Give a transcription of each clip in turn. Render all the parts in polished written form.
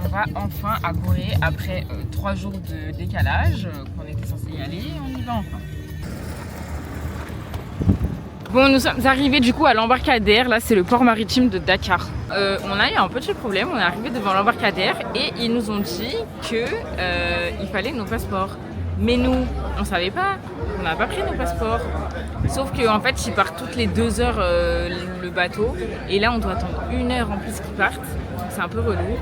on va enfin à Gorée après 3 jours de décalage qu'on était censé y aller. On y va enfin. Bon, nous sommes arrivés du coup à l'embarcadère. Là, c'est le port maritime de Dakar. On a eu un petit problème. On est arrivé devant l'embarcadère et ils nous ont dit que il fallait nos passeports. Mais nous, on savait pas. On n'a pas pris nos passeports. Sauf qu'en fait, ils partent toutes les 2 heures le bateau. Et là, on doit attendre 1 heure en plus qu'ils partent. C'est un peu relou.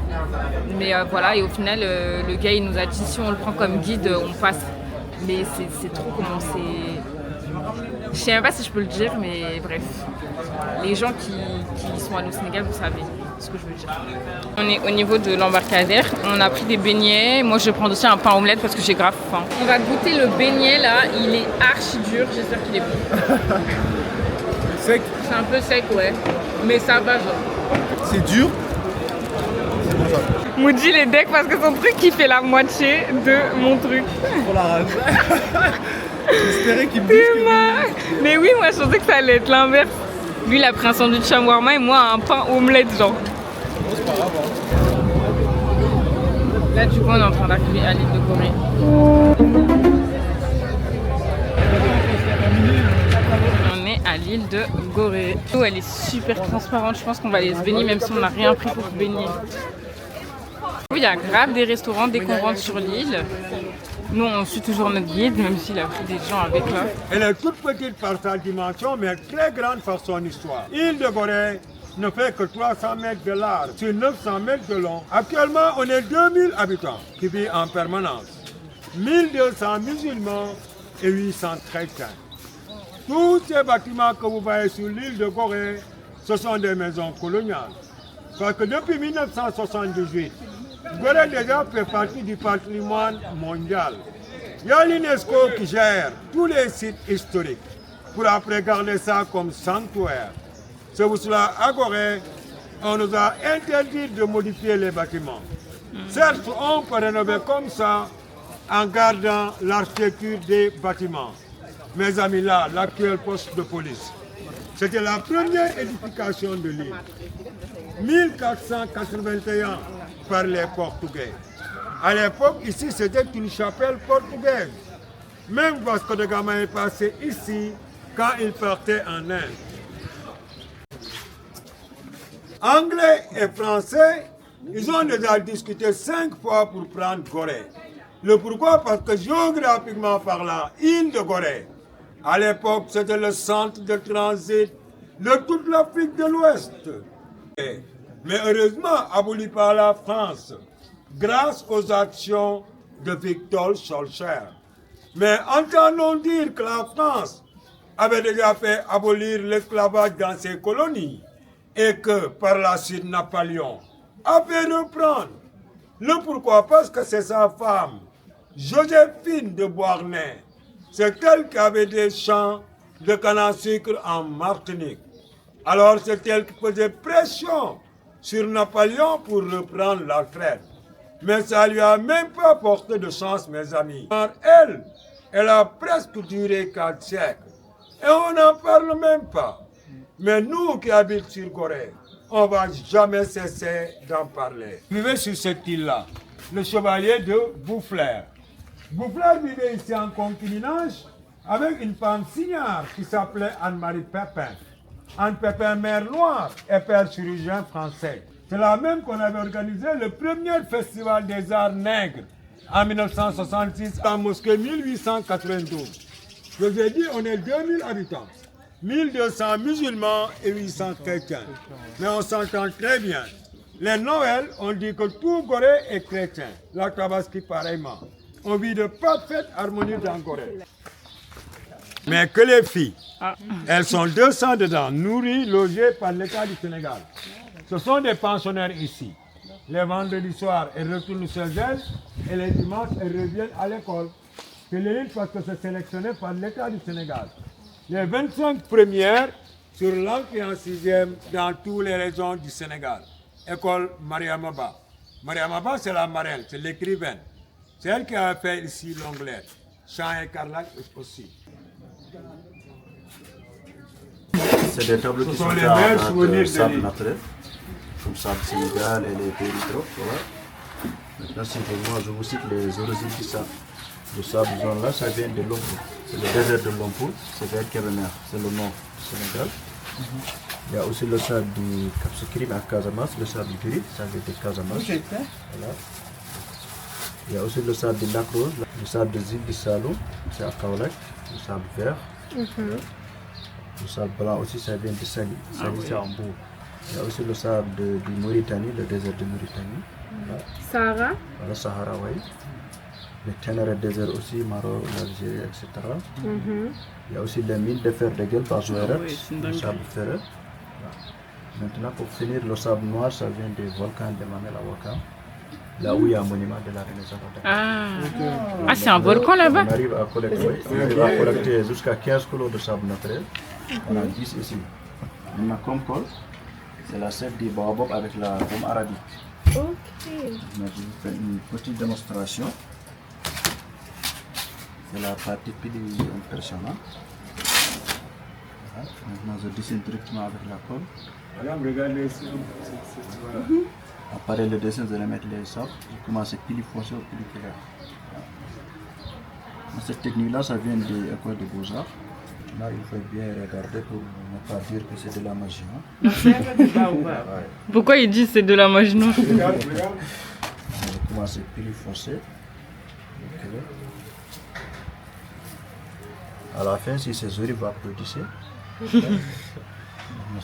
Mais voilà, et au final, le gars, il nous a dit si on le prend comme guide, on passe. Mais c'est trop comment c'est... Je sais même pas si je peux le dire, mais bref. Les gens qui sont allés au Sénégal, vous savez ce que je veux dire. On est au niveau de l'embarcadère. On a pris des beignets. Moi, je vais prendre aussi un pain omelette parce que j'ai grave faim. On va goûter le beignet là. Il est archi dur. J'espère qu'il est bon. Sec. C'est un peu sec, ouais. Mais ça va, genre. C'est dur. C'est bon ça. Moody, il est deck parce que son truc, il fait la moitié de mon truc. Pour la rage. J'espérais qu'il me dise que... Mais oui, moi, je pensais que ça allait être l'inverse. Lui, il a pris un sandwich shawarma et moi, un pain omelette, genre. Bon, c'est pas grave. Là, du coup, on est en train d'arriver à l'île de Gorée. On est à l'île de Gorée. L'eau, elle est super transparente. Je pense qu'on va aller se baigner même si on n'a rien pris pour se baigner. Il y a grave des restaurants dès qu'on rentre sur l'île. Nous, on suit toujours notre guide, même s'il a pris des gens avec là. Elle est toute petite par sa dimension, mais très grande par son histoire. L'île de Gorée ne fait que 300 mètres de large sur 900 mètres de long. Actuellement, on est 2000 habitants qui vivent en permanence. 1200 musulmans et 800 chrétiens. Tous ces bâtiments que vous voyez sur l'île de Gorée, ce sont des maisons coloniales. Parce que depuis 1978, Gorée déjà fait partie du patrimoine mondial. Il y a l'UNESCO qui gère tous les sites historiques pour après garder ça comme sanctuaire. C'est pour cela, à Gorée, on nous a interdit de modifier les bâtiments. Certes, on peut rénover comme ça en gardant l'architecture des bâtiments. Mes amis, là, l'actuel poste de police, c'était la première édification de l'île. 1481 par les Portugais. À l'époque, ici, c'était une chapelle portugaise. Même Vasco de Gama est passé ici quand il partait en Inde. Anglais et Français, ils ont déjà discuté 5 fois pour prendre Gorée. Le pourquoi? Parce que géographiquement parlant, l'île de Gorée, à l'époque, c'était le centre de transit de toute l'Afrique de l'Ouest. Mais heureusement, aboli par la France, grâce aux actions de Victor Schœlcher. Mais entendons dire que la France avait déjà fait abolir l'esclavage dans ses colonies et que par la suite Napoléon a fait reprendre. Le pourquoi? Parce que c'est sa femme, Joséphine de Beauharnais. C'est elle qui avait des champs de canne à sucre en Martinique. Alors c'est elle qui faisait pression sur Napoléon pour reprendre la traite. Mais ça ne lui a même pas porté de chance, mes amis. Car elle a presque duré 4 siècles. Et on n'en parle même pas. Mais nous qui habitons sur Gorée, on ne va jamais cesser d'en parler. Vivez sur cette île-là, le chevalier de Boufflers. Boufflers vivait ici en concubinage avec une femme signare qui s'appelait Anne-Marie Pépin. Anne Pépin, mère noire et père chirurgien français. C'est là même qu'on avait organisé le premier festival des arts nègres en 1966 en mosquée 1892. Je vous ai dit, on est 2000 habitants, 1200 musulmans et 800 chrétiens. Mais on s'entend très bien. Les Noëls, on dit que tout Gorée est chrétien. La Tabaski pareillement. On vit de parfaite harmonie dans Gorée. Mais que les filles, elles sont 200 dedans, nourries, logées par l'État du Sénégal. Ce sont des pensionnaires ici. Les vendredis soirs, elles retournent chez elles et les dimanches, elles reviennent à l'école. C'est l'élite parce que c'est sélectionné par l'État du Sénégal. Les 25 premières sur l'entrée en 6e dans toutes les régions du Sénégal. École Mariamaba. Mariamaba, c'est la marraine, c'est l'écrivaine. C'est elle qui a fait ici l'onglet. Chant écarlate aussi. C'est des tableaux qui sont les meilleurs à souvenirs de sable l'île. naturel, comme ça le Sénégal et les pays trop. Voilà. Maintenant, si moi je vous cite les origines du sable. Le sable jaune là, ça vient de Lompoul. C'est le désert de Lompoul, c'est vers Kébémer, c'est le nord du Sénégal. Il y a aussi le sable du Cap Skirring à Casamance, le sable gris, ça vient de Casamance. Voilà. Il y a aussi le sable de Lac Rose, le sable de Zil du Saloum, c'est à Kaolack, le sable vert. Le sable blanc aussi, ça vient de Sali, Sali c'est en Bourg. Il y a aussi le sable du Mauritanie, le désert de Mauritanie. Voilà. Sahara. Le Sahara, oui. Le Ténéré désert aussi, Maroc, l'Algérie, etc. Il y a aussi les mines de fer de Guelph à Zouérate, le sable ferreux. Voilà. Maintenant, pour finir, le sable noir, ça vient des volcans de Mamel à Ouakam, là où il y a un monument de la Renaissance. Ah, c'est un volcan là-bas? On arrive à collecter jusqu'à 15 kg de sable naturel. On a 10 ici. On a comme col, c'est la sève du baobab avec la pomme arabique. Ok. Je vous fais une petite démonstration. C'est la partie plus impressionnante. Voilà. Maintenant, je dessine directement avec la colle. Madame, regardez ici. Après le dessin, je vais mettre les sables. Je commence à plus foncé au plus clair. Voilà. Cette technique-là, ça vient de l'école de Beaux-Arts. Là, il faut bien regarder pour ne pas dire que c'est de la magie. Hein. Pourquoi il dit c'est de la magie noire? Regarde, regarde. Je commence à plus foncé. À la fin, si c'est joli, vous applaudissez. Si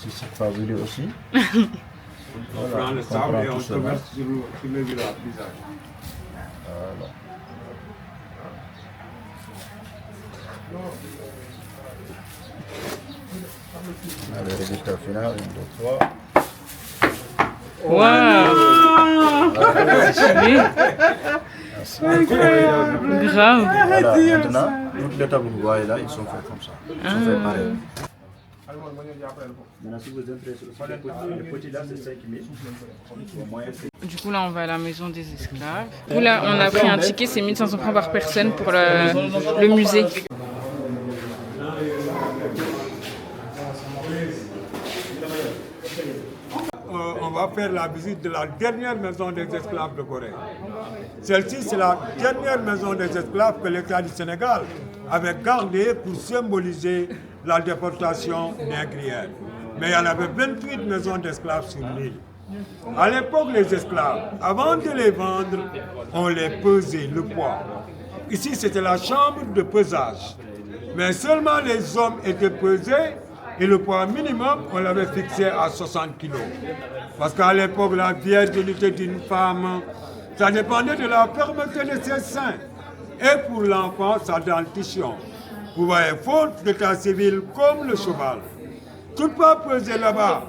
c'est pas joli aussi. On prend le sable et on se verse sur le visage. Voilà. Le résultat final, 1, 2, 3. Waouh! Grave! Voilà, maintenant, toutes les tables que vous voyez là, ils sont faits comme ça. Ils sont faits pareil. Maintenant, si vous êtes intéressé aussi, le petit là, c'est 5 000. Au moins, Du coup, là, on va à la maison des esclaves. Du coup, là, on a pris un ticket, c'est 1500 francs par personne pour le musée. On va faire la visite de la dernière maison des esclaves de Gorée. Celle-ci, c'est la dernière maison des esclaves que l'État du Sénégal avait gardée pour symboliser la déportation négrière. Mais il y en avait 28 maisons d'esclaves sur l'île. À l'époque, les esclaves, avant de les vendre, on les pesait, le poids. Ici, c'était la chambre de pesage. Mais seulement les hommes étaient pesés et le poids minimum, on l'avait fixé à 60 kg. Parce qu'à l'époque, la virginité d'une femme, ça dépendait de la fermeté de ses seins. Et pour l'enfant, sa dentition. Vous voyez, faute d'état civil comme le cheval. Tout pas pesé là-bas.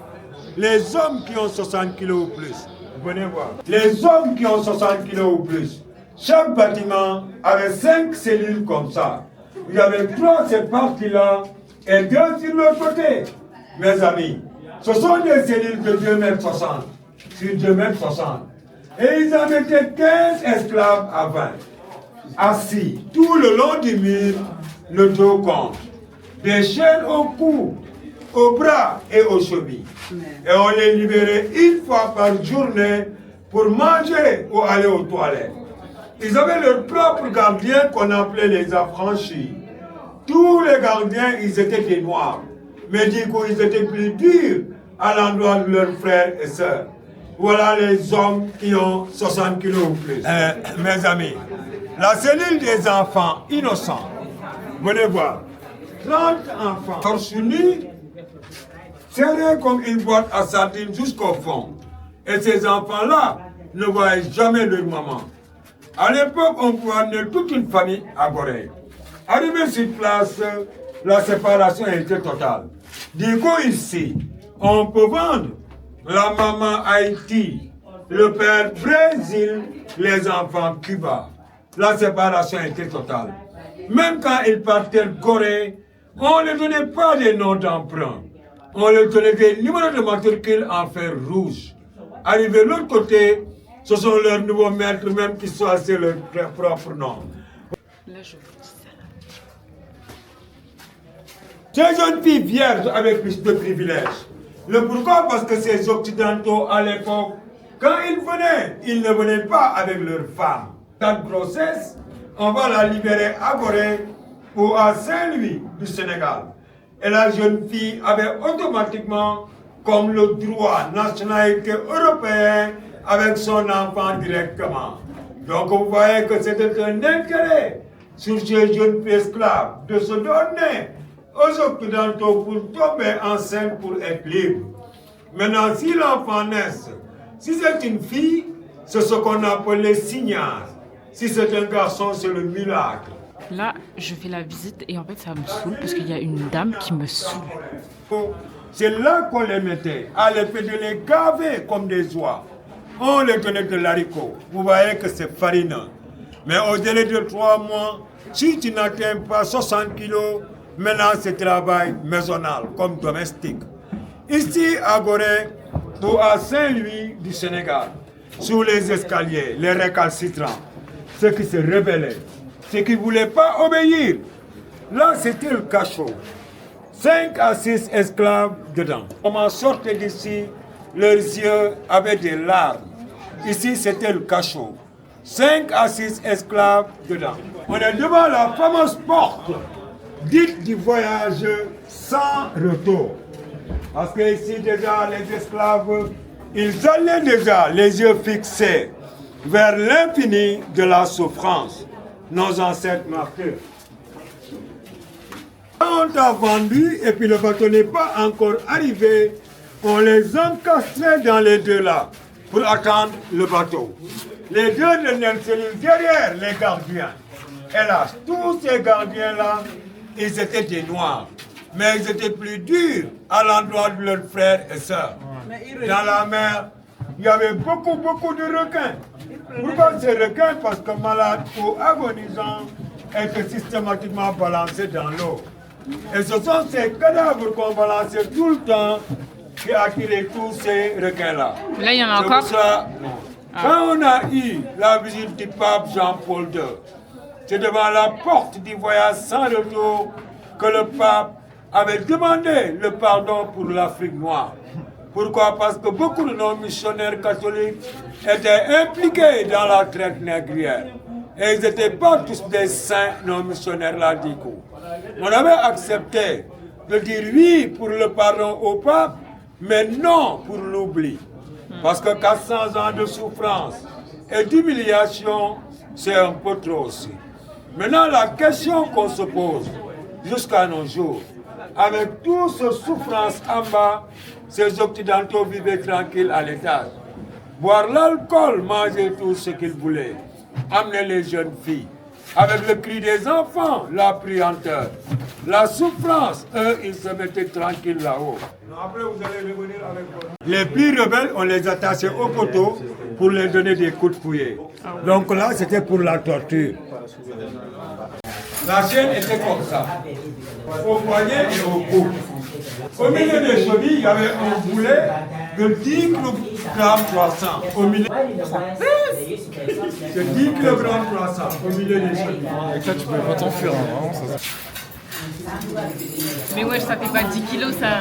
Les hommes qui ont 60 kg ou plus, venez voir. Les hommes qui ont 60 kg ou plus, chaque bâtiment avait 5 cellules comme ça. Il y avait 3 cette partie-là et 2 sur l'autre côté. Mes amis, ce sont des cellules de 2,60 m sur 2,60 m. Et ils en étaient 15 esclaves à 20. Assis tout le long du mur, le dos contre. Des chaînes au cou, aux bras et aux chevilles. Et on les libérait une fois par journée pour manger ou aller aux toilettes. Ils avaient leur propre gardien qu'on appelait les affranchis. Tous les gardiens, ils étaient des noirs. Mais du coup, ils étaient plus durs à l'endroit de leurs frères et sœurs. Voilà les hommes qui ont 60 kilos ou plus. Mes amis, la cellule des enfants innocents, venez voir. 30 enfants torse nu, serrés comme une boîte à sardines jusqu'au fond. Et ces enfants-là ne voyaient jamais leur maman. À l'époque, on pouvait amener toute une famille à Gorée. Arrivé sur place, la séparation était totale. Du coup, ici, on peut vendre la maman Haïti, le père Brésil, les enfants Cuba. La séparation était totale. Même quand ils partaient de Gorée, on ne donnait pas des noms d'emprunt. On leur donnait des numéros de matricule en fer rouge. Arrivé de l'autre côté, ce sont leurs nouveaux maîtres même qui choisissaient leur propre nom. Ces jeunes filles vierges avec plus de privilèges. Le pourquoi? Parce que ces occidentaux à l'époque, Quand ils venaient, ils ne venaient pas avec leurs femmes. Cette grossesse, on va la libérer à Gorée ou à Saint-Louis du Sénégal. Et la jeune fille avait automatiquement comme le droit nationalité européen avec son enfant directement. Donc vous voyez que c'était un intérêt sur ces jeunes esclaves de se donner aux Occidentaux pour tomber enceinte pour être libre. Maintenant, si l'enfant naît, si c'est une fille, c'est ce qu'on appelle les signages. Si c'est un garçon, c'est le mulâtre. Là, je fais la visite et en fait, ça me saoule parce qu'il y a une dame qui me saoule. C'est là qu'on les mettait, à l'effet de les gaver comme des oies. On les donnait de l'haricot. Vous voyez que c'est farineux. Mais au délai de 3 mois, si tu n'atteins pas 60 kilos, maintenant c'est travail maisonnal, comme domestique. Ici à Gorée ou à Saint-Louis du Sénégal, sous les escaliers, les récalcitrants, ceux qui se rebellaient, ceux qui ne voulaient pas obéir, là c'était le cachot. 5 à 6 esclaves dedans. On sortait d'ici, leurs yeux avaient des larmes. Ici c'était le cachot. 5 à 6 esclaves dedans. On est devant la fameuse porte dite du voyage sans retour. Parce que ici déjà les esclaves, ils allaient déjà les yeux fixés vers l'infini de la souffrance. Nos ancêtres martyrs. Quand on t'a vendu et puis le bateau n'est pas encore arrivé, on les encastrait dans les deux là pour attendre le bateau. Les deux tenaient une cellule derrière les gardiens. Hélas, tous ces gardiens-là, ils étaient des noirs. Mais ils étaient plus durs à l'endroit de leurs frères et sœurs. Dans la mer, il y avait beaucoup de requins. Pourquoi ces requins? Parce que malades ou agonisants étaient systématiquement balancés dans l'eau. Et ce sont ces cadavres qu'on balançait tout le temps qui attiraient tous ces requins-là. Là, il y en a encore. Quand on a eu la visite du pape Jean-Paul II, c'est devant la porte du voyage sans retour que le pape avait demandé le pardon pour l'Afrique noire. Pourquoi? Parce que beaucoup de nos missionnaires catholiques étaient impliqués dans la traite négrière. Et ils n'étaient pas tous des saints, nos missionnaires là du coup. On avait accepté de dire oui pour le pardon au pape, mais non pour l'oubli. Parce que 400 ans de souffrance et d'humiliation, c'est un peu trop aussi. Maintenant, la question qu'on se pose jusqu'à nos jours, avec toute cette souffrance en bas, ces Occidentaux vivaient tranquilles à l'étage. Boire l'alcool, manger tout ce qu'ils voulaient. Amener les jeunes filles. Avec le cri des enfants, la prianteur. La souffrance, eux, ils se mettaient tranquilles là-haut. Après, vous allez revenir avec vous. Les plus rebelles, on les attachait au poteau pour leur donner des coups de fouet. Donc là, c'était pour la torture. La chaîne était comme ça, au poignet et au cou. Au milieu des chevilles, il y avait un boulet de 10 kg 300. Au milieu, c'est 10 kg 300 au milieu des chevilles. Et là, tu pouvais pas t'enfuir, hein, vraiment, ça. Mais ouais, ça fait pas 10 kilos ça.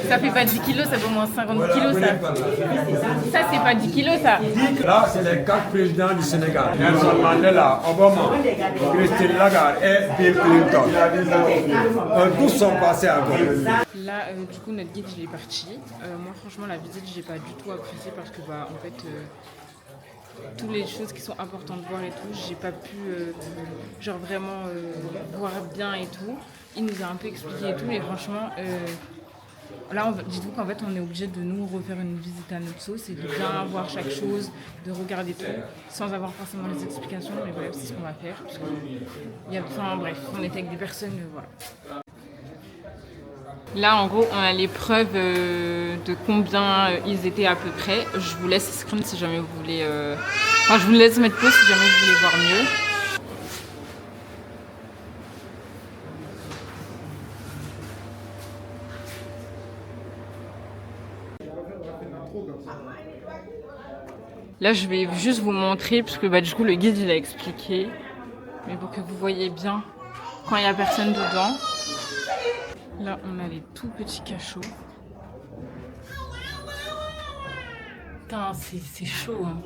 Ça fait pas 10 kilos, ça fait au moins 50 kilos ça. Ça c'est pas 10 kilos ça. Là, c'est les 4 présidents du Sénégal. Nelson Mandela, Obama, Christine Lagarde et Bill Clinton. Tous sont passés à côté. Là, du coup, notre guide il est parti. Moi, franchement, la visite, j'ai pas du tout apprécié parce que, bah, en fait, toutes les choses qui sont importantes de voir et tout, j'ai pas pu, genre vraiment voir bien et tout. Il nous a un peu expliqué et tout, mais franchement, là, dites-vous qu'en fait, on est obligé de nous refaire une visite à notre sauce et de bien voir chaque chose, de regarder tout, sans avoir forcément les explications. Mais bref, c'est ce qu'on va faire. Parce que, enfin, bref, on était avec des personnes, voilà. Là, en gros, on a les preuves de combien ils étaient à peu près. Je vous laisse screen si jamais vous voulez... Enfin, je vous laisse mettre pause si jamais vous voulez voir mieux. Là, je vais juste vous montrer, parce que bah, du coup, le guide, il a expliqué. Mais pour que vous voyez bien quand il n'y a personne dedans. Là, on a les tout petits cachots. Putain, c'est chaud. Hein.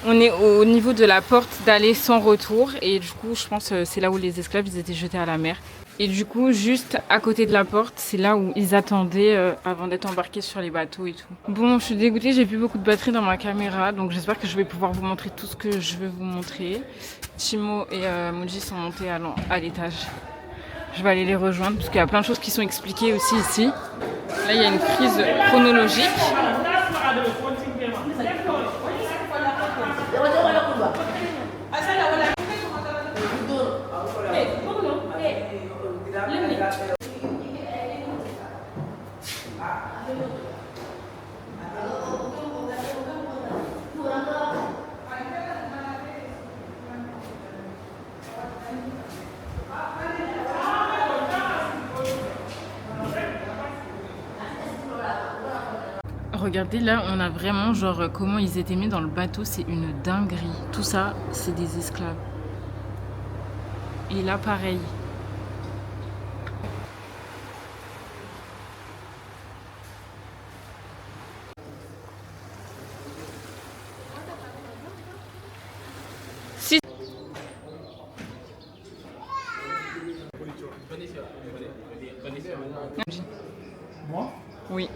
On est au niveau de la porte d'aller sans retour et du coup, je pense c'est là où les esclaves ils étaient jetés à la mer. Et du coup, juste à côté de la porte, c'est là où ils attendaient avant d'être embarqués sur les bateaux et tout. Bon, je suis dégoûtée, j'ai plus beaucoup de batterie dans ma caméra, donc j'espère que je vais pouvoir vous montrer tout ce que je veux vous montrer. Timo et Muji sont montés à l'étage. Je vais aller les rejoindre parce qu'il y a plein de choses qui sont expliquées aussi ici. Là, il y a une frise chronologique. Regardez là, on a vraiment genre comment ils étaient mis dans le bateau, c'est une dinguerie. Tout ça, c'est des esclaves. Et là, pareil. Si. Moi? Oui.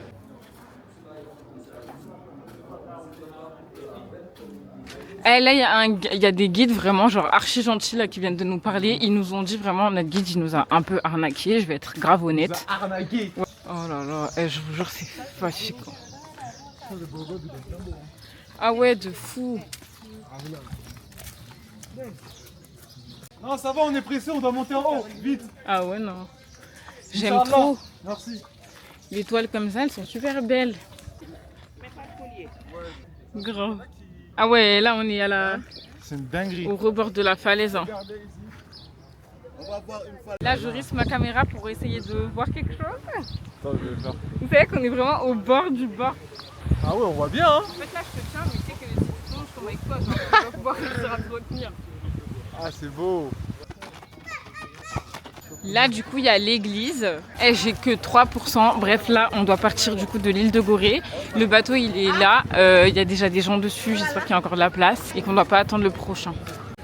Eh, là, il y a des guides vraiment genre archi gentils là, qui viennent de nous parler. Ils nous ont dit vraiment, notre guide, il nous a un peu arnaqué. Je vais être grave honnête. Arnaqué. Ouais. Oh là là, je vous jure, c'est fatigant. Ah ouais, de fou. Non, ça va, on est pressé, on doit monter en haut, vite. Ah ouais, non. J'aime Inch'Allah. trop. Merci. Les toiles comme ça, elles sont super belles. Grave. Ah ouais, là on est à C'est une dinguerie. au rebord de la falaise. Hein. Regardez ici. On va voir une falaise. Là, je risque ma caméra pour essayer de voir quelque chose. Attends, je vais faire. Vous savez qu'on est vraiment au bord du bord. Ah ouais, on voit bien, hein. En fait, là, je te tiens, mais tu sais que si tu tombes, je tombe avec toi. Genre, tu vas pouvoir réussir à te retenir. Ah, c'est beau. Là, du coup, il y a l'église. Et j'ai que 3%. Bref, là, on doit partir du coup de l'île de Gorée. Le bateau, il est là. Il y a déjà des gens dessus. J'espère qu'il y a encore de la place et qu'on ne doit pas attendre le prochain.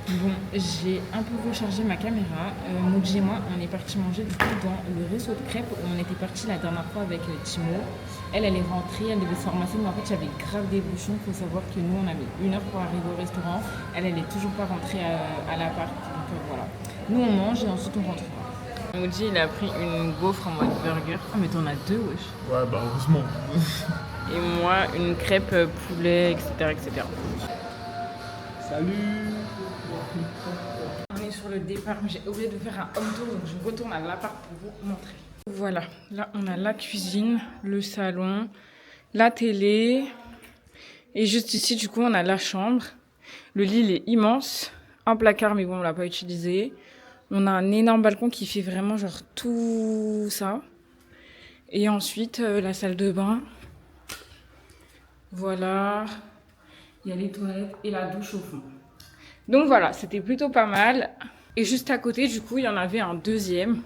Bon, j'ai un peu rechargé ma caméra. Muji et moi, on est partis manger du coup dans le réseau de crêpes où on était partis la dernière fois avec Timo. Elle est rentrée, elle devait se ramasser, mais en fait, il y avait grave des bouchons. Il faut savoir que nous, on avait 1 heure pour arriver au restaurant. Elle est toujours pas rentrée à l'appart. Donc voilà. Nous, on mange et ensuite, on rentre. Muji, il a pris une gaufre en mode burger. Ah, mais t'en as 2, wesh. Ouais, bah heureusement. Et moi, une crêpe poulet, etc., etc. Salut. On est sur le départ, mais j'ai oublié de faire un home tour, donc je retourne à l'appart pour vous montrer. Voilà, là on a la cuisine, le salon, la télé. Et juste ici, du coup, on a la chambre. Le lit, il est immense. Un placard, mais bon, on l'a pas utilisé. On a un énorme balcon qui fait vraiment genre tout ça. Et ensuite, la salle de bain. Voilà. Il y a les toilettes et la douche au fond. Donc voilà, c'était plutôt pas mal. Et juste à côté, du coup, il y en avait un deuxième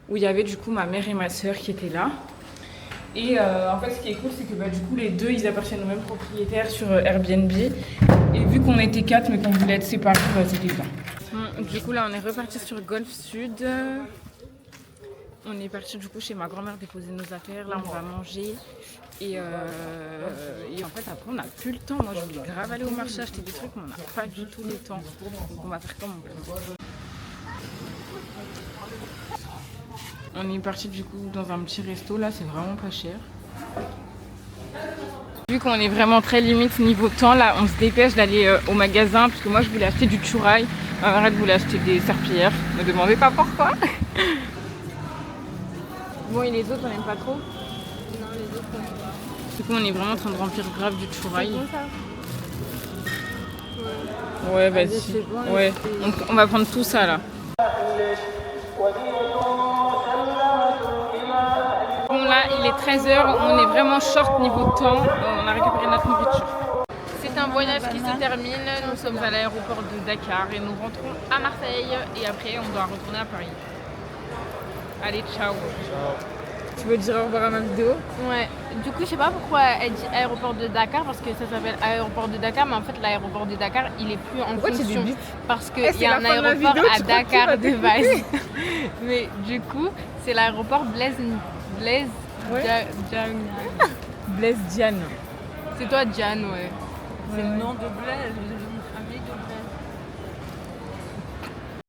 où il y avait du coup ma mère et ma soeur qui étaient là. Et en fait, ce qui est cool, c'est que du coup, les deux, ils appartiennent au même propriétaire sur Airbnb. Et vu qu'on était 4 mais qu'on voulait être séparés, c'était bien. Du coup, là, on est reparti sur Golf Sud. On est parti du coup chez ma grand-mère déposer nos affaires. Là, on va manger. Et en fait, après, on n'a plus le temps. Moi, je voulais grave aller au marché acheter des trucs, mais on n'a pas du tout le temps. Donc, on va faire comme on peut. On est parti du coup dans un petit resto. Là, c'est vraiment pas cher. Vu qu'on est vraiment très limite niveau temps, là, on se dépêche d'aller au magasin. Parce que moi, je voulais acheter du churaï. Ma mère, elle voulait acheter des serpillères. Ne me demandez pas pourquoi. Bon, et les autres, on n'aime pas trop? Non, les autres, Du coup, on est vraiment en train de remplir grave du churaï. c'est bon ça? Ouais, vas-y. c'est bon, Ouais. Donc, on va prendre tout ça là. Bon, là, il est 13h. On est vraiment short niveau de temps. On a récupéré notre nourriture. C'est un voyage qui se termine. Nous sommes à l'aéroport de Dakar et nous rentrons à Marseille. Et après, on doit retourner à Paris. Allez, ciao. Tu veux dire au revoir à ma vidéo? Ouais. Du coup, je sais pas pourquoi elle dit aéroport de Dakar parce que ça s'appelle aéroport de Dakar, mais en fait, l'aéroport de Dakar, il est plus en Pourquoi tu fonction débites? parce qu'il Eh, c'est y a la un fin de la aéroport vidéo, à tu crois que tu Dakar vas de t'écouter? base. Mais du coup, c'est l'aéroport Blaise Ouais. Diagne. Blaise Diane. C'est toi, Diane, ouais. C'est le nom de Blaise.